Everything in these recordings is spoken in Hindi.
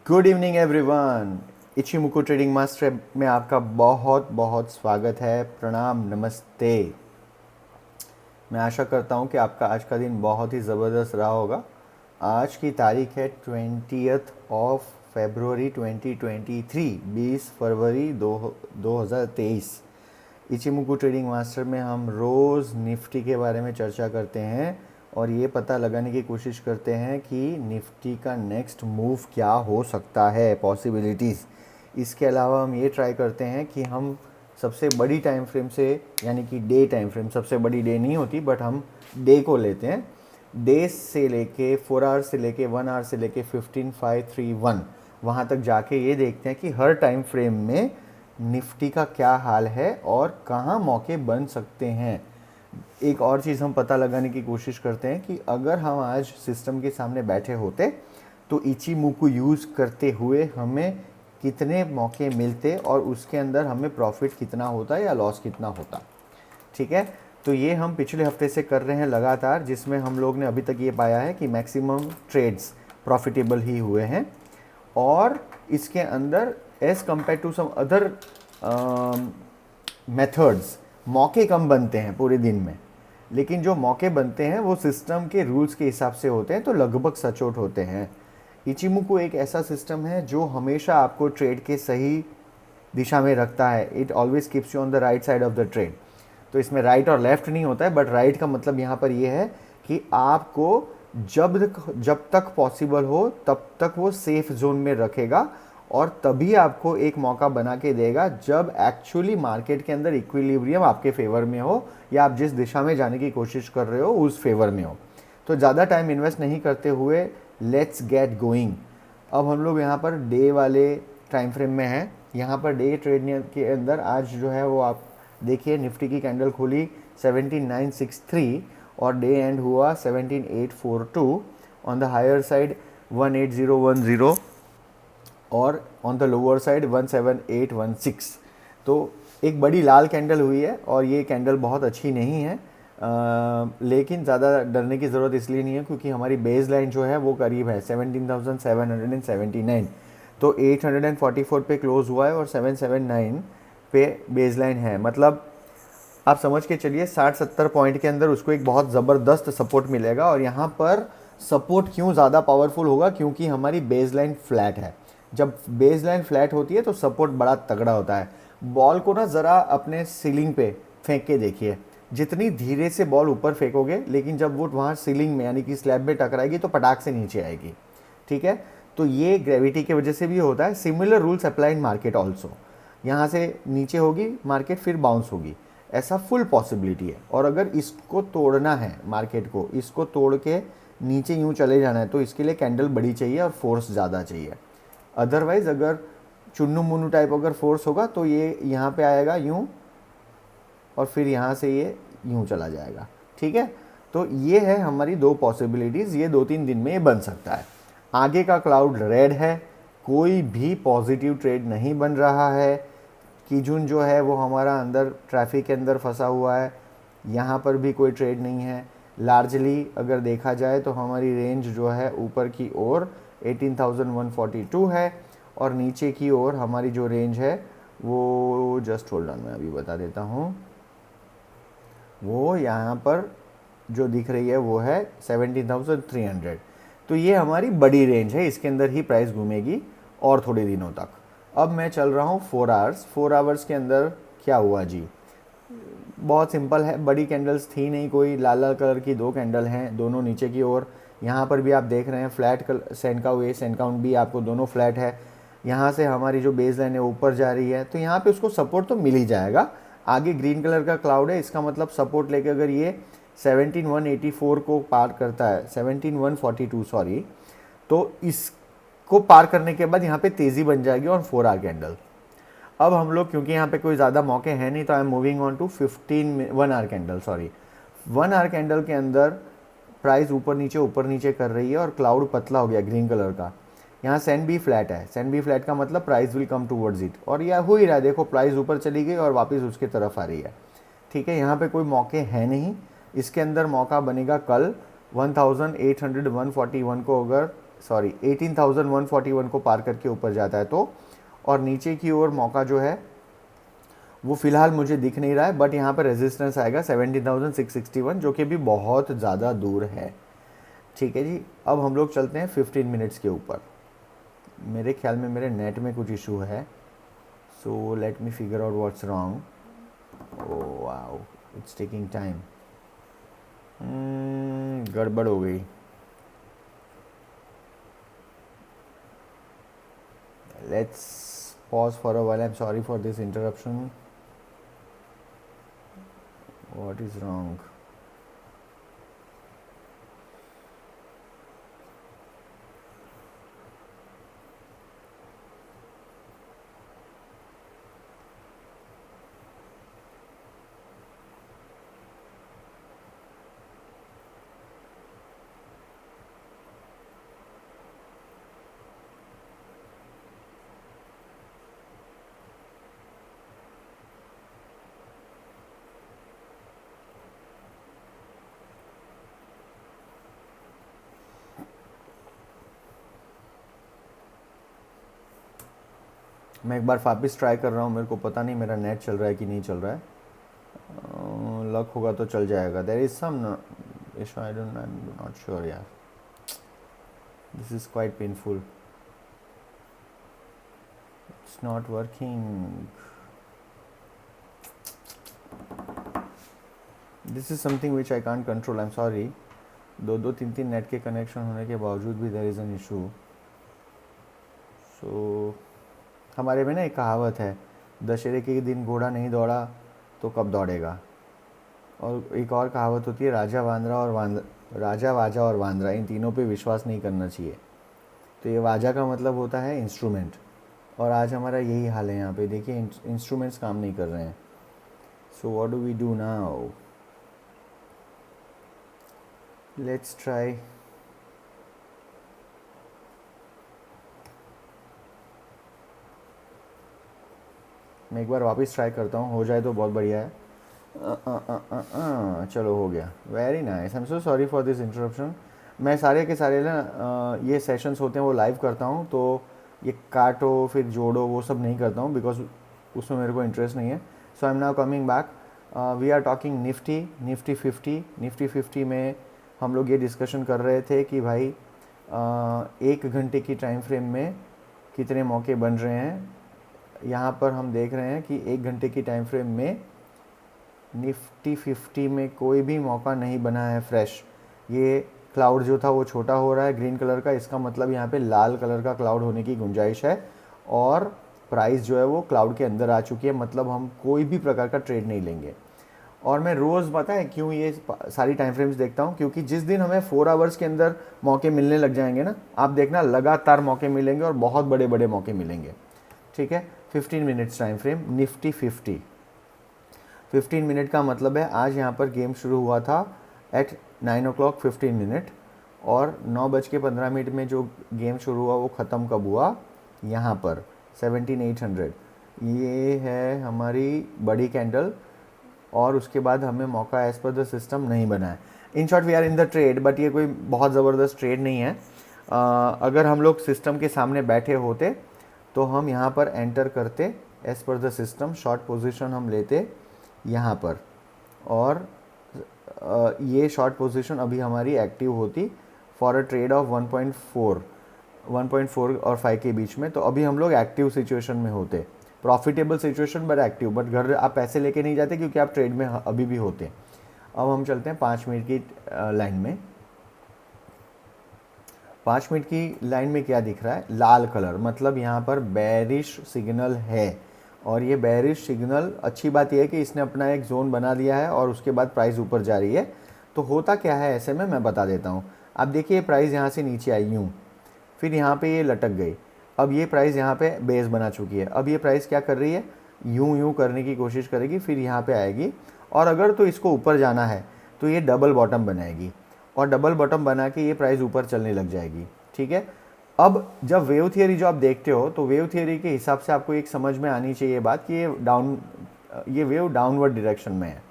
Good evening everyone. Ichimoku trading master में आपका बहुत बहुत स्वागत है। प्रणाम, नमस्ते। मैं आशा करता हूँ कि आपका आज का दिन बहुत ही ज़बरदस्त रहा होगा। आज की तारीख है 20th ऑफ फरवरी 2023, 20 फरवरी 2023। इचिमुको ट्रेडिंग मास्टर में हम रोज़ निफ्टी के बारे में चर्चा करते हैं और ये पता लगाने की कोशिश करते हैं कि निफ्टी का नेक्स्ट मूव क्या हो सकता है, पॉसिबिलिटीज़। इसके अलावा हम ये ट्राई करते हैं कि हम सबसे बड़ी टाइम फ्रेम से, यानी कि डे टाइम फ्रेम, सबसे बड़ी डे नहीं होती बट हम डे को लेते हैं। डे से लेके 4 आवर्स से लेके 1 आवर से लेके 15,531 वहाँ तक जाके ये देखते हैं कि हर टाइम फ्रेम में निफ्टी का क्या हाल है और कहाँ मौके बन सकते हैं। एक और चीज़ हम पता लगाने की कोशिश करते हैं कि अगर हम आज सिस्टम के सामने बैठे होते तो इचिमुको यूज़ करते हुए हमें कितने मौके मिलते और उसके अंदर हमें प्रॉफिट कितना होता या लॉस कितना होता। ठीक है, तो ये हम पिछले हफ्ते से कर रहे हैं लगातार, जिसमें हम लोग ने अभी तक ये पाया है कि मैक्सिमम ट्रेड्स प्रॉफिटेबल ही हुए हैं। और इसके अंदर as compare to some other methods मौके कम बनते हैं पूरे दिन में, लेकिन जो मौके बनते हैं वो सिस्टम के रूल्स के हिसाब से होते हैं, तो लगभग सचोट होते हैं। इचिमुको एक ऐसा सिस्टम है जो हमेशा आपको ट्रेड के सही दिशा में रखता है। It always keeps you on the right side of the trade. तो इसमें राइट और लेफ्ट नहीं होता है, बट राइट का मतलब यहाँ पर ये है कि आपको जब तक पॉसिबल हो तब तक वो सेफ जोन में रखेगा और तभी आपको एक मौका बना के देगा जब एक्चुअली मार्केट के अंदर इक्विलिब्रियम आपके फेवर में हो या आप जिस दिशा में जाने की कोशिश कर रहे हो उस फेवर में हो। तो ज़्यादा टाइम इन्वेस्ट नहीं करते हुए लेट्स गेट गोइंग। अब हम लोग यहाँ पर डे वाले टाइम फ्रेम में हैं। यहाँ पर डे ट्रेड के अंदर आज जो है वो आप देखिए, निफ्टी की कैंडल खुली 17,963 और डे एंड हुआ 17,842। ऑन द हायर साइड 18010 और ऑन द लोअर साइड 17816। तो एक बड़ी लाल कैंडल हुई है और ये कैंडल बहुत अच्छी नहीं है, लेकिन ज़्यादा डरने की ज़रूरत इसलिए नहीं है क्योंकि हमारी बेस लाइन जो है वो करीब है 17,779। तो 844 पे क्लोज हुआ है और 779 पे बेस लाइन है। मतलब आप समझ के चलिए 60-70 पॉइंट के अंदर उसको एक बहुत ज़बरदस्त सपोर्ट मिलेगा। और यहाँ पर सपोर्ट क्यों ज़्यादा पावरफुल होगा, क्योंकि हमारी बेस लाइन फ्लैट है। जब बेस लाइन फ्लैट होती है तो सपोर्ट बड़ा तगड़ा होता है। बॉल को ना ज़रा अपने सीलिंग पे फेंक के देखिए, जितनी धीरे से बॉल ऊपर फेंकोगे लेकिन जब वो वहाँ सीलिंग में यानी कि स्लैब में टकराएगी तो पटाख से नीचे आएगी। ठीक है, तो ये ग्रेविटी की वजह से भी होता है। Similar rules apply in market also. यहाँ से नीचे होगी मार्केट, फिर बाउंस होगी, ऐसा फुल पॉसिबिलिटी है। और अगर इसको तोड़ना है, मार्केट को इसको तोड़ के नीचे यूँ चले जाना है तो इसके लिए कैंडल बड़ी चाहिए और फोर्स ज़्यादा चाहिए। अदरवाइज़ अगर चुन्नू मुन्नू टाइप अगर फोर्स होगा तो ये यहाँ पे आएगा यूँ और फिर यहाँ से ये यूँ चला जाएगा। ठीक है, तो ये है हमारी दो पॉसिबिलिटीज़। ये 2-3 दिन में ये बन सकता है। आगे का क्लाउड रेड है, कोई भी पॉजिटिव ट्रेड नहीं बन रहा है। कीजुन जो है वो हमारा अंदर ट्रैफिक के अंदर फंसा हुआ है, यहाँ पर भी कोई ट्रेड नहीं है। लार्जली अगर देखा जाए तो हमारी रेंज जो है ऊपर की ओर 18,142 है और नीचे की ओर हमारी जो रेंज है वो जस्ट होल्ड ऑन, मैं अभी बता देता हूँ। वो यहाँ पर जो दिख रही है वो है 17,300। तो ये हमारी बड़ी रेंज है, इसके अंदर ही प्राइस घूमेगी और थोड़े दिनों तक। अब मैं चल रहा हूँ 4 आवर्स। 4 आवर्स के अंदर क्या हुआ जी, बहुत सिंपल है। बड़ी कैंडल्स थी नहीं कोई, लाल लाल कलर की 2 कैंडल हैं, दोनों नीचे की ओर। यहाँ पर भी आप देख रहे हैं फ्लैट सेनकाउ ए सेनकाउंट भी आपको दोनों फ्लैट है। यहाँ से हमारी जो बेस लाइन है ऊपर जा रही है, तो यहाँ पे उसको सपोर्ट तो मिल ही जाएगा। आगे ग्रीन कलर का क्लाउड है, इसका मतलब सपोर्ट लेके अगर ये 17,184 को पार करता है, 17,142 सॉरी, तो इसको पार करने के बाद यहाँ पे तेज़ी बन जाएगी और 4 आवर कैंडल। अब हम लोग, क्योंकि यहाँ पे कोई ज़्यादा मौके हैं नहीं, तो I am moving on to 1 hour candle. Sorry, 1 hour candle के अंदर प्राइस ऊपर नीचे कर रही है और क्लाउड पतला हो गया ग्रीन कलर का। यहाँ सेन बी फ्लैट है, सेन बी फ्लैट का मतलब price will come towards it, और यह हो ही रहा है। देखो प्राइस ऊपर चली गई और वापस उसके तरफ आ रही है। ठीक है, यहाँ पे कोई मौके हैं नहीं। इसके अंदर मौका बनेगा कल 1800 141 को अगर सॉरी 18,141 को पार करके ऊपर जाता है तो, और नीचे की ओर मौका जो है वो फिलहाल मुझे दिख नहीं रहा है, बट यहाँ पर रेजिस्टेंस आएगा 17,661 जो कि भी बहुत ज़्यादा दूर है। ठीक है जी, अब हम लोग चलते हैं 15 मिनट्स के ऊपर। मेरे ख्याल में मेरे नेट में कुछ इशू है, so let me figure out what's wrong. Oh wow, it's taking time. गड़बड़ हो गई। Let's pause for a while, I am sorry for this interruption. What is wrong? मैं एक बार वापस ट्राई कर रहा हूँ, मेरे को पता नहीं मेरा नेट चल रहा है कि नहीं चल रहा है। लक होगा तो चल जाएगा। There is some issue, I don't, I am not sure यार, this is quite painful, it's not working, this is something which I can't control, I am sorry. दो तीन नेट के कनेक्शन होने के बावजूद भी there is an issue. So हमारे में ना एक कहावत है, दशहरे के दिन घोड़ा नहीं दौड़ा तो कब दौड़ेगा। और एक और कहावत होती है, राजा वाजा और वांद्रा, इन तीनों पे विश्वास नहीं करना चाहिए। तो ये वाजा का मतलब होता है इंस्ट्रूमेंट, और आज हमारा यही हाल है। यहाँ पे देखिए इंस्ट्रूमेंट्स काम नहीं कर रहे हैं। So what do we do now? Let's try. मैं एक बार वापस ट्राई करता हूँ, हो जाए तो बहुत बढ़िया है। चलो हो गया, very nice. I am so sorry for this interruption. मैं सारे के सारे ना ये सेशंस होते हैं वो लाइव करता हूँ, तो ये काटो फिर जोड़ो वो सब नहीं करता हूँ, बिकॉज उसमें मेरे को इंटरेस्ट नहीं है। So I am now coming back. We are talking Nifty 50 में हम लोग ये डिस्कशन कर रहे थे कि भाई 1 घंटे की टाइम फ्रेम में कितने मौके बन रहे हैं। यहाँ पर हम देख रहे हैं कि 1 घंटे की टाइम फ्रेम में निफ्टी 50 में कोई भी मौका नहीं बना है फ्रेश। ये क्लाउड जो था वो छोटा हो रहा है ग्रीन कलर का, इसका मतलब यहाँ पे लाल कलर का क्लाउड होने की गुंजाइश है, और प्राइस जो है वो क्लाउड के अंदर आ चुकी है, मतलब हम कोई भी प्रकार का ट्रेड नहीं लेंगे। और मैं रोज़ पता है क्यों ये सारी टाइम फ्रेम्स देखता हूँ, क्योंकि जिस दिन हमें 4 आवर्स के अंदर मौके मिलने लग जाएंगे ना, आप देखना लगातार मौके मिलेंगे और बहुत बड़े बड़े मौके मिलेंगे। ठीक है, 15 minutes time frame Nifty 50। 15 minute का मतलब है आज यहाँ पर गेम शुरू हुआ था एट 9:15, और 9:15 में जो गेम शुरू हुआ वो ख़त्म कब हुआ, यहाँ पर 17,800। ये है हमारी बड़ी कैंडल, और उसके बाद हमें मौका एज पर द सिस्टम नहीं बना है। In short we are in the trade, but ये कोई बहुत ज़बरदस्त ट्रेड नहीं है। अगर हम लोग सिस्टम के सामने बैठे होते तो हम यहाँ पर एंटर करते as per the system, short position हम लेते यहाँ पर, और ये शॉर्ट पोजीशन अभी हमारी एक्टिव होती फॉर अ ट्रेड ऑफ 1.4 और 5 के बीच में। तो अभी हम लोग एक्टिव सिचुएशन में होते, profitable situation but active, but घर आप पैसे लेके नहीं जाते क्योंकि आप ट्रेड में अभी भी होते। अब हम चलते हैं 5 मिनट की लाइन में। 5 मिनट की लाइन में क्या दिख रहा है, लाल कलर, मतलब यहाँ पर बेरिश सिग्नल है, और ये बेरिश सिग्नल, अच्छी बात यह है कि इसने अपना एक जोन बना दिया है और उसके बाद प्राइस ऊपर जा रही है। तो होता क्या है ऐसे में, मैं बता देता हूँ। अब देखिए प्राइस यहाँ से नीचे आई यूँ, फिर यहाँ पे ये लटक गई, अब ये प्राइस यहाँ पे बेस बना चुकी है। अब ये प्राइस क्या कर रही है, यूँ करने की कोशिश करेगी, फिर यहाँ पे आएगी, और अगर तो इसको ऊपर जाना है तो ये डबल बॉटम बनाएगी, और डबल बॉटम बना के ये प्राइस ऊपर चलने लग जाएगी। ठीक है, अब जब वेव थियरी जो आप देखते हो, तो वेव थियरी के हिसाब से आपको एक समझ में आनी चाहिए बात कि ये वेव डाउनवर्ड डायरेक्शन में है।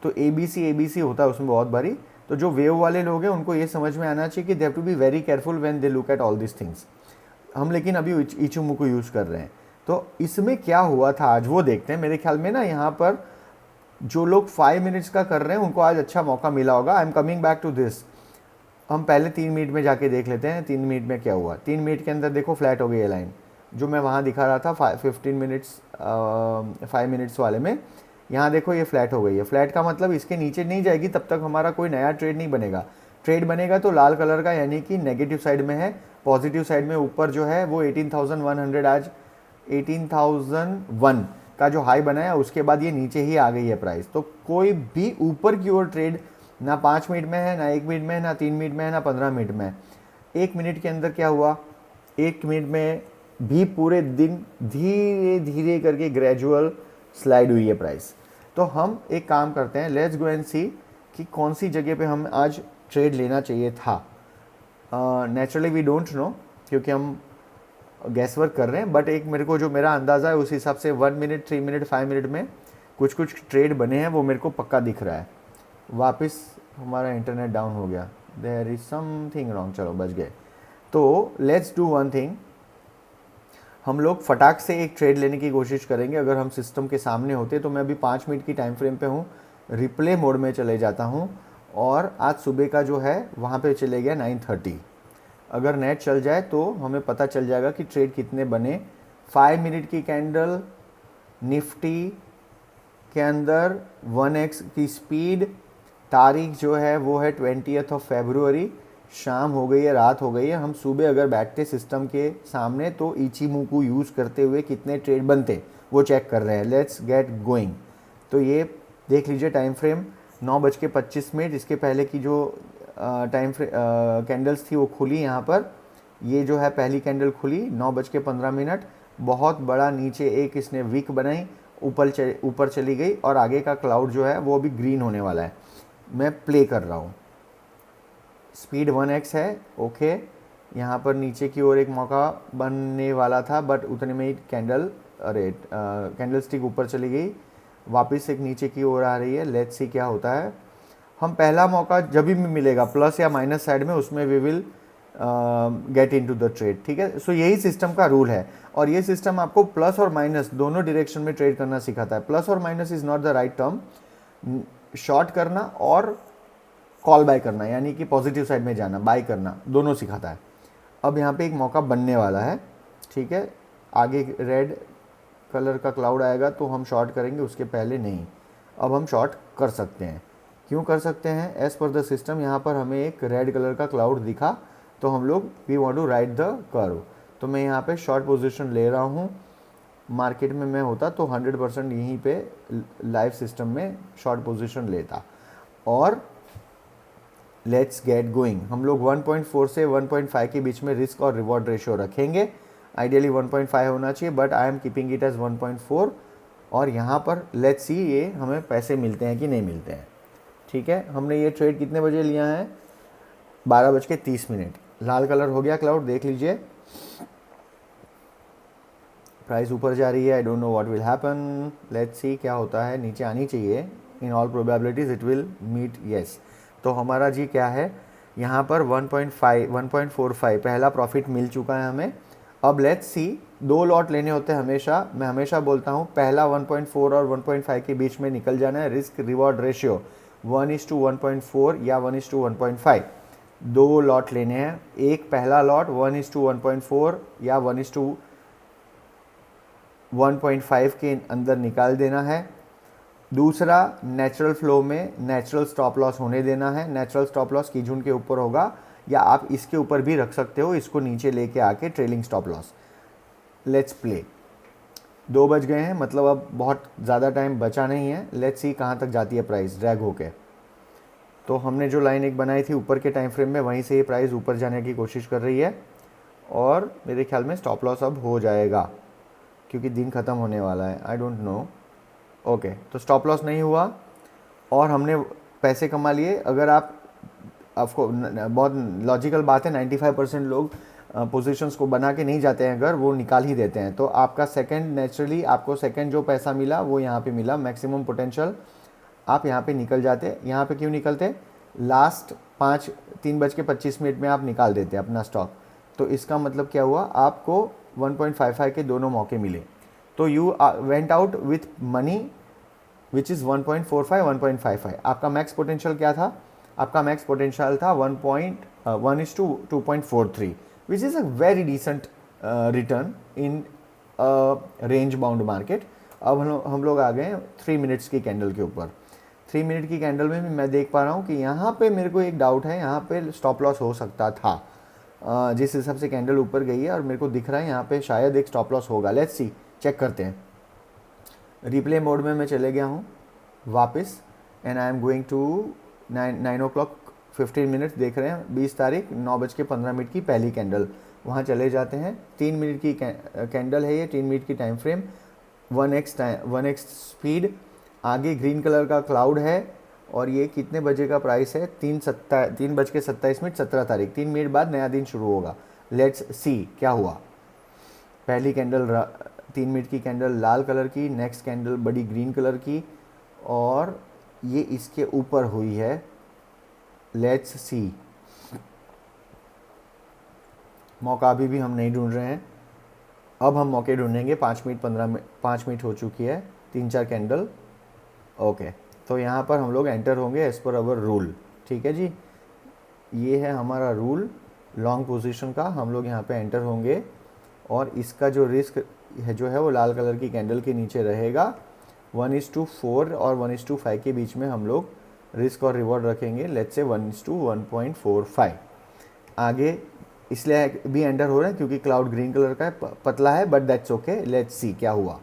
तो ए बी सी होता है उसमें बहुत बारी, तो जो वेव वाले लोग हैं उनको ये समझ में आना चाहिए कि they have to be very careful when they look at all this things. हम लेकिन अभी इचुमुकु यूज़ कर रहे हैं। तो इसमें क्या हुआ था आज वो देखते हैं। मेरे ख्याल में ना यहाँ पर जो लोग 5 मिनट्स का कर रहे हैं उनको आज अच्छा मौका मिला होगा। I am coming back to this. हम पहले 3 मिनट में जाके देख लेते हैं 3 मिनट में क्या हुआ। 3 मिनट के अंदर देखो फ्लैट हो गई है लाइन, जो मैं वहाँ दिखा रहा था 15 मिनट्स 5 मिनट्स वाले में। यहाँ देखो ये फ्लैट हो गई है। फ्लैट का मतलब इसके नीचे नहीं जाएगी तब तक हमारा कोई नया ट्रेड नहीं बनेगा। ट्रेड बनेगा तो लाल कलर का, यानी कि नेगेटिव साइड में है। पॉजिटिव साइड में ऊपर जो है वो 18,100, आज 18,001 का जो हाई बनाया उसके बाद ये नीचे ही आ गई है प्राइस। तो कोई भी ऊपर की ओर ट्रेड ना 5 मिनट में है, ना 1 मिनट में है, ना 3 मिनट में है, ना 15 मिनट में है। 1 मिनट के अंदर क्या हुआ, 1 मिनट में भी पूरे दिन धीरे धीरे करके ग्रेजुअल स्लाइड हुई है प्राइस। तो हम एक काम करते हैं, लेट्स गो एंड सी कि कौन सी जगह पे हम आज ट्रेड लेना चाहिए था। नेचुरली वी डोंट नो, क्योंकि हम गैस वर्क कर रहे हैं, बट एक मेरे को जो मेरा अंदाज़ा है उस हिसाब से 1 मिनट, 3 मिनट, 5 मिनट में कुछ कुछ ट्रेड बने हैं, वो मेरे को पक्का दिख रहा है। वापस हमारा इंटरनेट डाउन हो गया, देयर इज़ समथिंग रॉन्ग। चलो बच गए। तो लेट्स डू वन थिंग, हम लोग फटाक से एक ट्रेड लेने की कोशिश करेंगे। अगर हम सिस्टम के सामने होते तो मैं अभी 5 मिनट की टाइम फ्रेम पे हूँ, रिप्ले मोड में चले जाता हूँ और आज सुबह का जो है वहाँ पे चले गया 9:30। अगर नेट चल जाए तो हमें पता चल जाएगा कि ट्रेड कितने बने। 5 मिनट की कैंडल निफ्टी के अंदर 1x की स्पीड, तारीख जो है वो है 20 फरवरी, शाम हो गई है, रात हो गई है। हम सुबह अगर बैठते सिस्टम के सामने तो इचीमोकू यूज़ करते हुए कितने ट्रेड बनते वो चेक कर रहे हैं। Let's get going. तो ये देख लीजिए टाइम फ्रेम 9:25। इसके पहले की जो टाइम कैंडल्स थी वो खुली यहाँ पर। ये जो है पहली कैंडल खुली 9:15। बहुत बड़ा नीचे एक इसने विक बनाई, ऊपर चली गई और आगे का क्लाउड जो है वो अभी ग्रीन होने वाला है। मैं प्ले कर रहा हूँ, स्पीड 1x है। ओके, यहाँ पर नीचे की ओर एक मौका बनने वाला था, बट उतने में ही कैंडल स्टिक ऊपर चली गई, वापस एक नीचे की ओर आ रही है। लेट्स सी क्या होता है। हम पहला मौका जब भी मिलेगा प्लस या माइनस साइड में, उसमें we will get into the trade. ठीक है, सो यही सिस्टम का रूल है और ये सिस्टम आपको प्लस और माइनस दोनों डायरेक्शन में ट्रेड करना सिखाता है। प्लस और minus is not the right term. Short करना और कॉल बाय करना, यानी कि पॉजिटिव साइड में जाना, बाय करना, दोनों सिखाता है। अब यहाँ पे एक मौका बनने वाला है। ठीक है, आगे रेड कलर का क्लाउड आएगा तो हम शॉर्ट करेंगे, उसके पहले नहीं। अब हम शॉर्ट कर सकते हैं। क्यों कर सकते हैं? एज़ पर द सिस्टम यहाँ पर हमें एक रेड कलर का क्लाउड दिखा तो हम लोग we want to ride the curve. तो मैं यहाँ पे शॉर्ट पोजीशन ले रहा हूँ। मार्केट में मैं होता तो 100% यहीं पे लाइव सिस्टम में शॉर्ट पोजीशन लेता। और लेट्स गेट गोइंग। हम लोग 1.4 से 1.5 के बीच में रिस्क और रिवॉर्ड रेशियो रखेंगे। आइडियली 1.5 होना चाहिए, but I am keeping it as 1.4। और यहाँ पर लेट्स सी ये हमें पैसे मिलते हैं कि नहीं मिलते हैं। ठीक है, हमने ये ट्रेड कितने बजे लिया है? 12:30। लाल कलर हो गया क्लाउड, देख लीजिए प्राइस ऊपर जा रही है। I don't know what will happen. Let's see क्या होता है। नीचे आनी चाहिए, in all probabilities it will meet yes. तो हमारा जी क्या है यहाँ पर 1.45 पहला प्रॉफिट मिल चुका है हमें। अब लेट्स सी, 2 लॉट लेने होते हैं हमेशा। मैं हमेशा बोलता हूँ पहला 1.4 और 1.5 के बीच में निकल जाना है। रिस्क रिवॉर्ड रेशियो 1:1.4 या 1:1.5, 2 लॉट लेने हैं। एक पहला लॉट 1:1.4 या 1:1.5 के अंदर निकाल देना है। दूसरा नेचुरल फ्लो में नेचुरल स्टॉप लॉस होने देना है। नेचुरल स्टॉप लॉस की जून के ऊपर होगा या आप इसके ऊपर भी रख सकते हो, इसको नीचे लेके आके trailing stop loss. Let's play. 2 बज गए हैं, मतलब अब बहुत ज़्यादा टाइम बचा नहीं है। लेट्स सी कहाँ तक जाती है प्राइस ड्रैग होके। तो हमने जो लाइन एक बनाई थी ऊपर के टाइम फ्रेम में, वहीं से ये प्राइस ऊपर जाने की कोशिश कर रही है और मेरे ख्याल में स्टॉप लॉस अब हो जाएगा क्योंकि दिन ख़त्म होने वाला है। I don't no. ओके, तो स्टॉप लॉस नहीं हुआ और हमने पैसे कमा लिए। अगर आप आपको बहुत लॉजिकल बात है, 95% लोग पोजीशंस को बना के नहीं जाते हैं, अगर वो निकाल ही देते हैं। तो आपका सेकंड नेचुरली आपको सेकंड जो पैसा मिला वो यहाँ पे मिला, मैक्सिमम पोटेंशियल। आप यहाँ पे निकल जाते। यहाँ पे क्यों निकलते? लास्ट 3:25 में आप निकाल देते अपना स्टॉक, तो इसका मतलब क्या हुआ, आपको 1.55 के दोनों मौके मिले। तो you went out with money which is 1.45 1.55। आपका मैक्स पोटेंशियल क्या था, आपका मैक्स पोटेंशियल था 1:2.43 which is a very decent return in range bound market. अब हम लोग आ गए 3 मिनट्स की कैंडल के ऊपर। 3 मिनट की कैंडल में भी मैं देख पा रहा हूँ कि यहाँ पे मेरे को एक डाउट है, यहाँ पे स्टॉप लॉस हो सकता था। जिस हिसाब से कैंडल ऊपर गई है और मेरे को दिख रहा है यहाँ पे शायद एक स्टॉप लॉस होगा। लेट्स सी, चेक करते हैं। रिप्ले मोड में मैं चले गया हूँ वापस, and I am going to 9:15 देख रहे हैं, 20 तारीख 9:15 की पहली कैंडल, वहाँ चले जाते हैं। 3 मिनट की कैंडल है ये, 3 मिनट की टाइम फ्रेम, 1x स्पीड, आगे ग्रीन कलर का क्लाउड है, और ये कितने बजे का प्राइस है, 3:27 17 तारीख, 3 मिनट बाद नया दिन शुरू होगा। लेट्स सी क्या हुआ। पहली कैंडल 3 मिनट की कैंडल लाल कलर की, नेक्स्ट कैंडल बड़ी ग्रीन कलर की, और ये इसके ऊपर हुई है। लेट्स सी, मौका अभी भी हम नहीं ढूंढ रहे हैं, अब हम मौके ढूंढेंगे। 5 मिनट हो चुकी है, 3-4 कैंडल। ओके, तो यहाँ पर हम लोग एंटर होंगे एज पर अवर रूल। ठीक है जी, ये है हमारा रूल लॉन्ग पोजीशन का। हम लोग यहाँ पे एंटर होंगे, और इसका जो रिस्क है जो है वो लाल कलर की कैंडल के नीचे रहेगा। 1:4 और 1:5 के बीच में हम लोग रिस्क और रिवॉर्ड रखेंगे। Let's say 1:1.45। आगे इसलिए भी एंटर हो रहे हैं क्योंकि क्लाउड ग्रीन कलर का है, पतला है, but that's okay. Let's see क्या हुआ।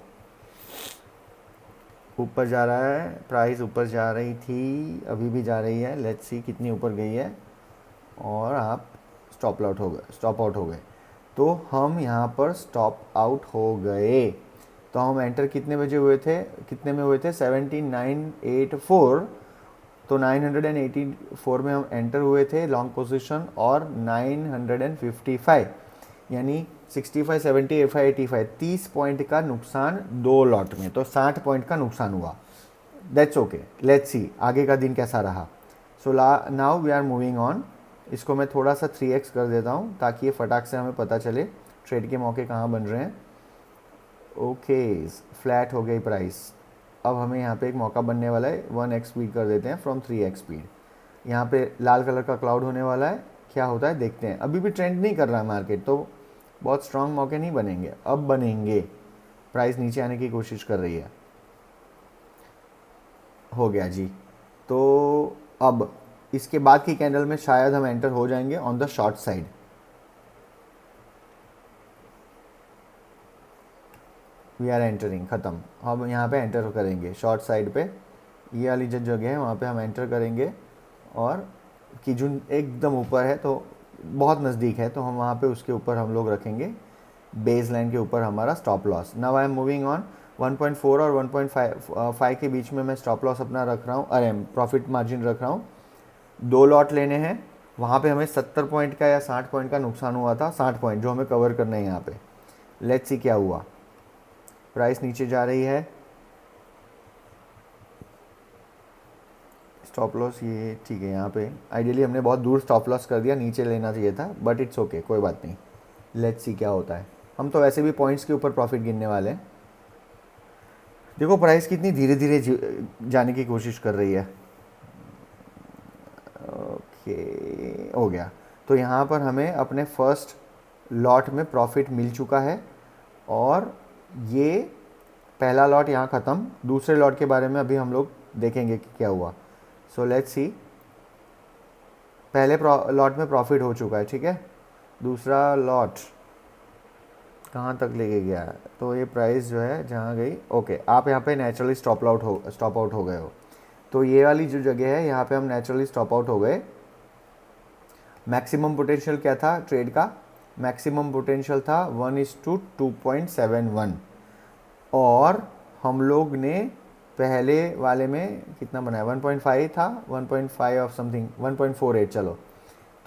ऊपर जा रहा है प्राइस, ऊपर जा रही थी, अभी भी जा रही है। लेट्स सी कितनी ऊपर गई है, और आप स्टॉप आउट हो गए। तो हम यहाँ पर स्टॉप आउट हो गए। तो हम एंटर कितने बजे हुए थे, कितने में हुए थे, 7984। तो 984 में हम एंटर हुए थे लॉन्ग पोजीशन, और 955 यानी 65 70 85 30 पॉइंट का नुकसान 2 लॉट में, तो 60 पॉइंट का नुकसान हुआ। दैट्स ओके, लेट्स सी आगे का दिन कैसा रहा। So now we are moving on. इसको मैं थोड़ा सा 3x कर देता हूँ ताकि ये फटाक से हमें पता चले ट्रेड के मौके कहाँ बन रहे हैं। ओके, फ्लैट हो गई प्राइस। अब हमें यहाँ पे एक मौका बनने वाला है, 1x स्पीड कर देते हैं फ्रॉम 3x स्पीड। यहाँ पे लाल कलर का क्लाउड होने वाला है, क्या होता है देखते हैं। अभी भी ट्रेंड नहीं कर रहा है मार्केट, तो बहुत स्ट्रांग मौके नहीं बनेंगे, अब बनेंगे। प्राइस नीचे आने की कोशिश कर रही है, हो गया जी। तो अब इसके बाद की कैंडल में शायद हम एंटर हो जाएंगे on the short side. We are entering, ख़त्म। अब यहाँ पे एंटर करेंगे शॉर्ट साइड पे, ये वाली जो जगह है वहाँ पे हम एंटर करेंगे, और कि जो एकदम ऊपर है तो बहुत नज़दीक है, तो हम वहाँ पे उसके ऊपर हम लोग रखेंगे बेस लाइन के ऊपर हमारा stop loss. Now I am moving on. 1.4 और 1.5 के बीच में मैं स्टॉप लॉस अपना रख रहा हूँ, अरे प्रॉफिट मार्जिन रख रहा हूँ। 2 लॉट लेने हैं, वहाँ पे हमें 70 पॉइंट का या 60 पॉइंट का नुकसान हुआ था, 60 पॉइंट जो हमें कवर करना है यहाँ पे। लेट्स सी क्या हुआ। प्राइस नीचे जा रही है, स्टॉप लॉस ये ठीक है। यहाँ पे आइडियली हमने बहुत दूर स्टॉप लॉस कर दिया, नीचे लेना चाहिए था, बट इट्स ओके, कोई बात नहीं। लेट्स सी क्या होता है। हम तो वैसे भी पॉइंट्स के ऊपर प्रॉफिट गिनने वाले हैं। देखो प्राइस कितनी धीरे धीरे जाने की कोशिश कर रही है। ओके, हो गया। तो यहाँ पर हमें अपने फर्स्ट लॉट में प्रॉफिट मिल चुका है, और ये पहला लॉट यहाँ ख़त्म। दूसरे लॉट के बारे में अभी हम लोग देखेंगे कि क्या हुआ। सो लेट्स सी, पहले लॉट में प्रॉफिट हो चुका है, ठीक है। दूसरा लॉट कहाँ तक लेके गया है, तो ये प्राइस जो है जहाँ गई, ओके। आप यहाँ पे नेचुरली स्टॉप आउट हो गए हो, तो ये वाली जो जगह है यहाँ पे हम नेचुरली स्टॉप आउट हो गए। मैक्सिमम पोटेंशियल क्या था ट्रेड का, मैक्सिमम पोटेंशियल था 1:2.71, और हम लोग ने पहले वाले में कितना बनाया, 1.5 था, 1.5 ऑफ समथिंग, 1.48 चलो।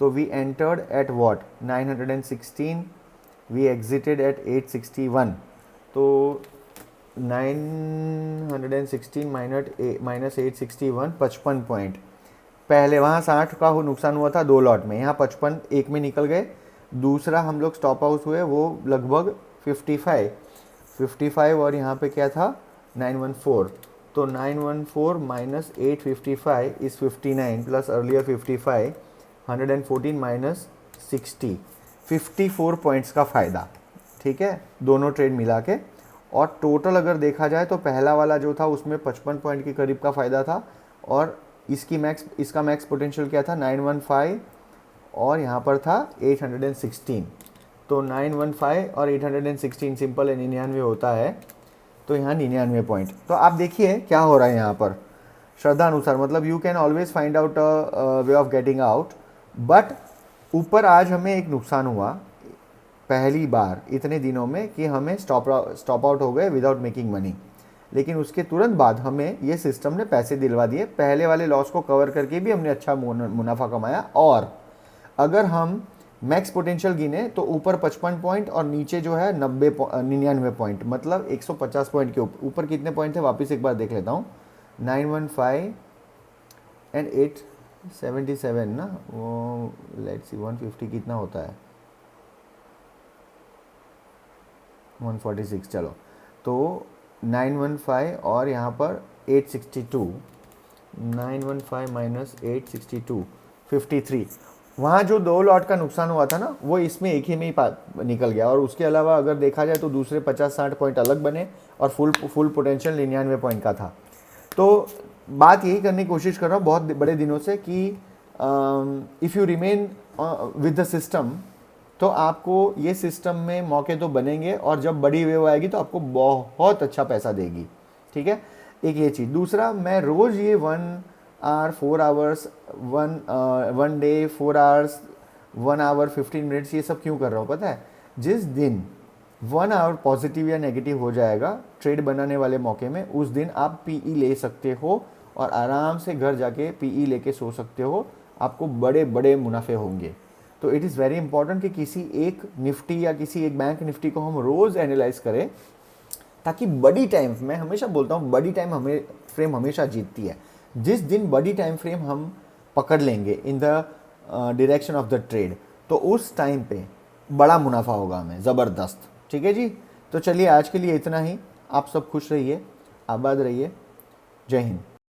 तो we entered at what 916, we exited at 861। तो 916 माइनस 861, 55 पॉइंट। पहले वहाँ 60 का नुकसान हुआ था 2 लॉट में, यहाँ 55 एक में निकल गए। दूसरा हम लोग स्टॉप आउट हुए वो लगभग 55 और यहाँ पे क्या था 914। तो 914 minus 855 is 59 plus earlier 55, 114 minus 60, 54 points का फ़ायदा। ठीक है, दोनों ट्रेड मिला के। और टोटल अगर देखा जाए तो पहला वाला जो था उसमें 55 पॉइंट के करीब का फ़ायदा था, और इसका मैक्स पोटेंशियल क्या था 915, और यहाँ पर था 816। तो 915 और 816 सिंपल 99 होता है, तो यहाँ 99 पॉइंट। तो आप देखिए क्या हो रहा है यहाँ पर, श्रद्धा अनुसार, मतलब you can always find out way of getting out. But ऊपर आज हमें एक नुकसान हुआ पहली बार इतने दिनों में कि हमें स्टॉप आउट हो गए विदाउट मेकिंग मनी, लेकिन उसके तुरंत बाद हमें ये सिस्टम ने पैसे दिलवा दिए। पहले वाले लॉस को कवर करके भी हमने अच्छा मुनाफा कमाया। और अगर हम मैक्स पोटेंशियल गिने तो ऊपर 55 पॉइंट और नीचे जो है 99 पॉइंट, मतलब 150 पॉइंट के ऊपर कितने पॉइंट थे वापस एक बार देख लेता हूँ। 915 एंड 877 ना, वो लेट्स सी 150 कितना होता है, 146। चलो, तो 915 और यहाँ पर 862, 915 माइनस 862, 53। वहाँ जो 2 लॉट का नुकसान हुआ था ना, वो इसमें एक ही में ही निकल गया। और उसके अलावा अगर देखा जाए तो दूसरे 50-60 पॉइंट अलग बने, और फुल पोटेंशियल 99 पॉइंट का था। तो बात यही करने की कोशिश कर रहा हूँ बहुत बड़े दिनों से कि if you remain with the system, तो आपको ये सिस्टम में मौके तो बनेंगे, और जब बड़ी वेव आएगी तो आपको बहुत अच्छा पैसा देगी। ठीक है, एक ये चीज़। दूसरा, मैं रोज़ ये 1 hour 4 hours, 1 day 4 hours, 1 hour 15 minutes ये सब क्यों कर रहा हूँ पता है? जिस दिन 1 आवर पॉजिटिव या नेगेटिव हो जाएगा ट्रेड बनाने वाले मौके में, उस दिन आप पीई ले सकते हो और आराम से घर जाके पीई लेके सो सकते हो, आपको बड़े बड़े मुनाफे होंगे। तो इट इज़ वेरी इंपॉर्टेंट कि किसी एक निफ्टी या किसी एक बैंक निफ्टी को हम रोज़ एनालाइज करें, ताकि बड़ी टाइम, मैं हमेशा बोलता हूँ बड़ी टाइम फ्रेम हमेशा जीतती है। जिस दिन बड़ी टाइम फ्रेम हम पकड़ लेंगे in the direction of the trade, तो उस टाइम पे बड़ा मुनाफा होगा हमें, ज़बरदस्त। ठीक है जी, तो चलिए आज के लिए इतना ही। आप सब खुश रहिए, आबाद रहिए। जय हिंद।